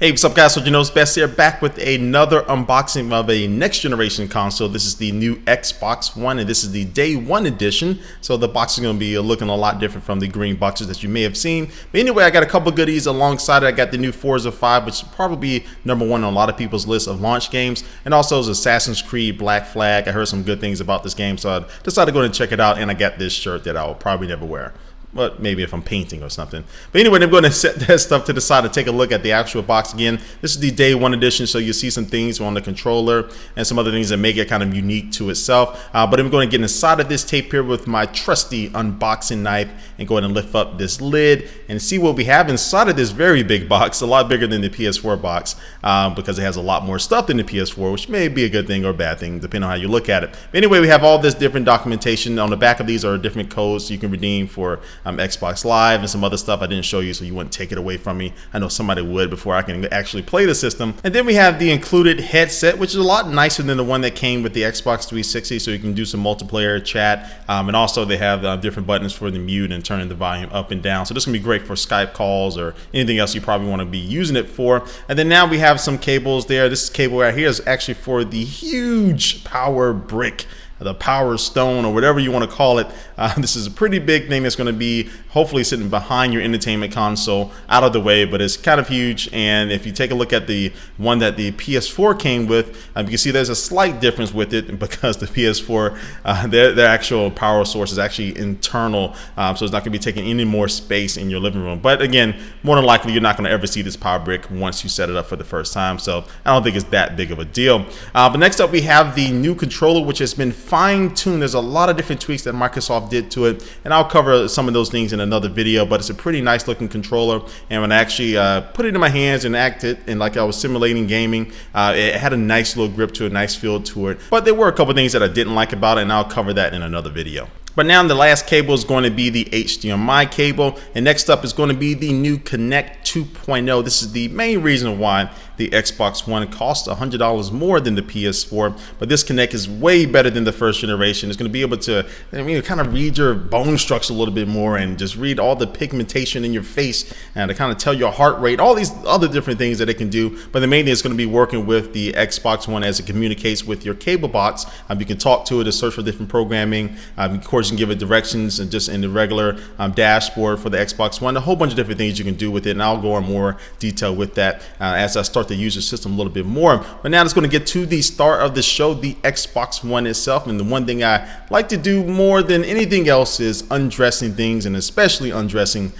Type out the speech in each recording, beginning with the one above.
Hey, what's up guys? So Knows Best here, back with another unboxing of a next generation console. This is the new Xbox One and this is the day one edition. So the box is going to be looking a lot different from the green boxes that you may have seen. But anyway, I got a couple goodies alongside it. I got the new Forza 5, which is probably number one on a lot of people's list of launch games. And also is Assassin's Creed Black Flag. I heard some good things about this game, so I decided to go and check it out. And I got this shirt that I will probably never wear. But maybe if I'm painting or something. But anyway, I'm going to set that stuff to the side and take a look at the actual box again. This is the day one edition, so you'll see some things on the controller and some other things that make it kind of unique to itself. But I'm going to get inside of this tape here with my trusty unboxing knife and go ahead and lift up this lid and see what we have inside of this very big box, a lot bigger than the PS4 box, because it has a lot more stuff than the PS4, which may be a good thing or a bad thing, depending on how you look at it. But anyway, we have all this different documentation. On the back of these are different codes you can redeem for Xbox Live and some other stuff I didn't show you, so you wouldn't take it away from me. I know somebody would before I can actually play the system. And then we have the included headset, which is a lot nicer than the one that came with the Xbox 360, so you can do some multiplayer chat. And also they have different buttons for the mute and turning the volume up and down. So this can be great for Skype calls or anything else you probably want to be using it for. And then now we have some cables there. This cable right here is actually for the huge power brick, the Power Stone, or whatever you want to call it. This is a pretty big thing that's going to be hopefully sitting behind your entertainment console, out of the way, but it's kind of huge. And if you take a look at the one that the PS4 came with, you can see there's a slight difference with it because the PS4, their actual power source is actually internal, so it's not going to be taking any more space in your living room. But again, more than likely you're not going to ever see this power brick once you set it up for the first time, so I don't think it's that big of a deal. But next up we have the new controller, which has been fine-tuned. There's a lot of different tweaks that Microsoft did to it, and I'll cover some of those things in another video. But it's a pretty nice looking controller, and when I actually put it in my hands and acted and like I was simulating gaming, it had a nice little grip to it, nice feel to it. But there were a couple things that I didn't like about it, and I'll cover that in another video. But now the last cable is going to be the HDMI cable, and next up is going to be the new Kinect 2.0. This is the main reason why the Xbox One costs $100 more than the PS4, but this Kinect is way better than the first generation. It's going to be able to, kind of read your bone structure a little bit more and just read all the pigmentation in your face and to kind of tell your heart rate, all these other different things that it can do. But the main thing is going to be working with the Xbox One as it communicates with your cable box. You can talk to it to search for different programming. Of course, you can give it directions and just in the regular dashboard for the Xbox One, a whole bunch of different things you can do with it, and I'll go in more detail with that as I start to use the system a little bit more. But now let's going to get to the start of the show, the Xbox One itself. And the one thing I like to do more than anything else is undressing things, and especially undressing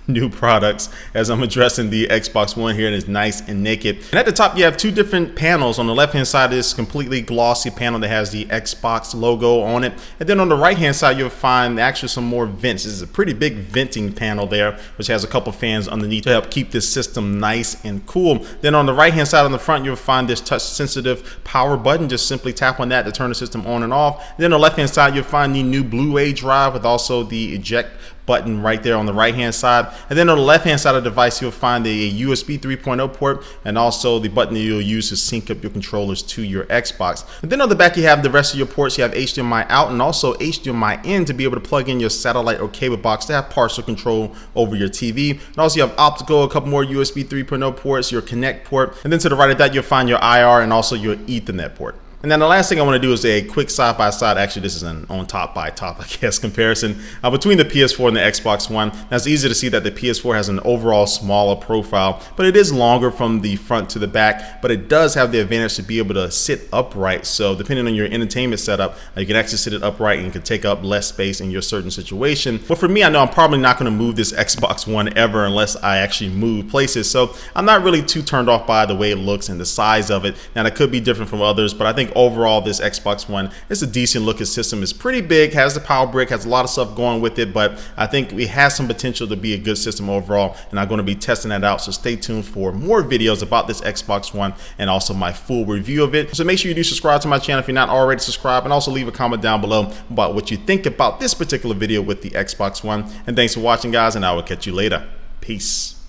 new products, as I'm addressing the Xbox One here, and it's nice and naked. And at the top you have two different panels. On the left hand side is completely glossy panel that has the Xbox logo on it, and then on the right hand side you'll find actually some more vents. This is a pretty big venting panel there, which has a couple fans underneath to help keep this system nice and cool. Then on the right hand side on the front you'll find this touch sensitive power button. Just simply tap on that to turn the system on and off. And then on the left hand side you'll find the new Blu-ray drive with also the eject button right there on the right hand side. And then on the left hand side of the device you'll find the USB 3.0 port and also the button that you'll use to sync up your controllers to your Xbox. And then on the back you have the rest of your ports. You have HDMI out and also HDMI in to be able to plug in your satellite or cable box to have partial control over your TV. And also you have optical, a couple more USB 3.0 ports, your Kinect port, and then to the right of that you'll find your IR and also your Ethernet port. And then the last thing I want to do is a quick side-by-side, actually this is an on top by top, I guess, comparison between the PS4 and the Xbox One. Now it's easy to see that the PS4 has an overall smaller profile, but it is longer from the front to the back, but it does have the advantage to be able to sit upright. So depending on your entertainment setup, you can actually sit it upright and can take up less space in your certain situation. But for me, I know I'm probably not going to move this Xbox One ever unless I actually move places. So I'm not really too turned off by the way it looks and the size of it. Now that could be different from others, but I think overall this Xbox One is a decent looking system. It's pretty big, has the power brick, has a lot of stuff going with it, but I think it has some potential to be a good system overall, and I'm going to be testing that out. So stay tuned for more videos about this Xbox One and also my full review of it. So make sure you do subscribe to my channel if you're not already subscribed, and also leave a comment down below about what you think about this particular video with the Xbox One. And thanks for watching guys, and I will catch you later. Peace.